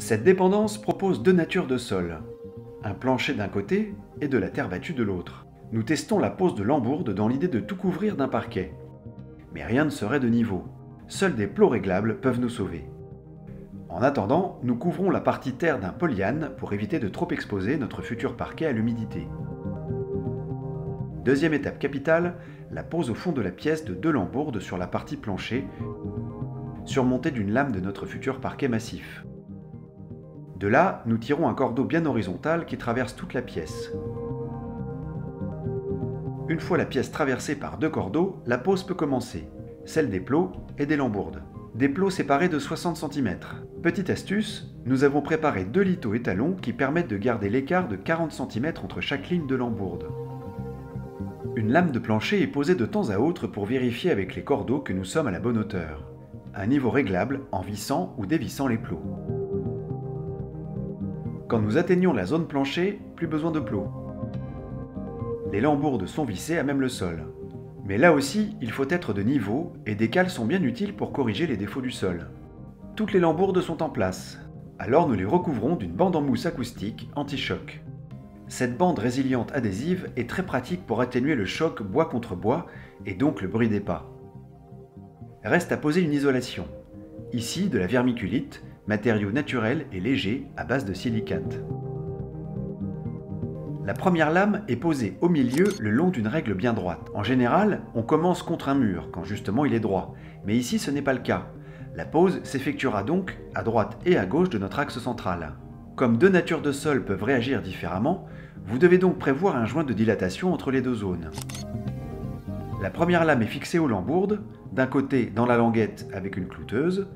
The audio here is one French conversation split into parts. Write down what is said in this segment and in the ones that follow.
Cette dépendance propose deux natures de sol, un plancher d'un côté et de la terre battue de l'autre. Nous testons la pose de l'embourde dans l'idée de tout couvrir d'un parquet. Mais rien ne serait de niveau. Seuls des plots réglables peuvent nous sauver. En attendant, nous couvrons la partie terre d'un polyane pour éviter de trop exposer notre futur parquet à l'humidité. Deuxième étape capitale, la pose au fond de la pièce de deux lambourdes sur la partie plancher, surmontée d'une lame de notre futur parquet massif. De là, nous tirons un cordeau bien horizontal qui traverse toute la pièce. Une fois la pièce traversée par deux cordeaux, la pose peut commencer, celle des plots et des lambourdes. Des plots séparés de 60 cm. Petite astuce, nous avons préparé deux lithos étalons qui permettent de garder l'écart de 40 cm entre chaque ligne de lambourde. Une lame de plancher est posée de temps à autre pour vérifier avec les cordeaux que nous sommes à la bonne hauteur. Un niveau réglable en vissant ou dévissant les plots. Quand nous atteignons la zone plancher, plus besoin de plots. Les lambourdes sont vissées à même le sol. Mais là aussi, il faut être de niveau et des cales sont bien utiles pour corriger les défauts du sol. Toutes les lambourdes sont en place. Alors nous les recouvrons d'une bande en mousse acoustique anti-choc. Cette bande résiliente adhésive est très pratique pour atténuer le choc bois contre bois et donc le bruit des pas. Reste à poser une isolation. Ici, de la vermiculite, matériau naturel et léger à base de silicate. La première lame est posée au milieu le long d'une règle bien droite. En général, on commence contre un mur quand justement il est droit, mais ici ce n'est pas le cas. La pose s'effectuera donc à droite et à gauche de notre axe central. Comme deux natures de sol peuvent réagir différemment, vous devez donc prévoir un joint de dilatation entre les deux zones. La première lame est fixée aux lambourdes, d'un côté dans la languette avec une clouteuse,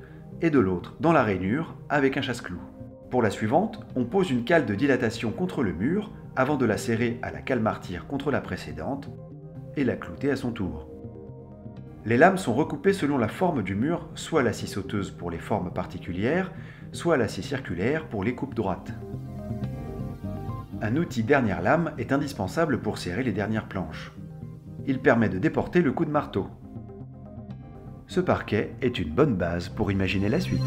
et de l'autre dans la rainure avec un chasse-clou. Pour la suivante, on pose une cale de dilatation contre le mur avant de la serrer à la cale martyre contre la précédente et la clouter à son tour. Les lames sont recoupées selon la forme du mur, soit à la scie sauteuse pour les formes particulières, soit à la scie circulaire pour les coupes droites. Un outil dernière lame est indispensable pour serrer les dernières planches. Il permet de déporter le coup de marteau. Ce parquet est une bonne base pour imaginer la suite.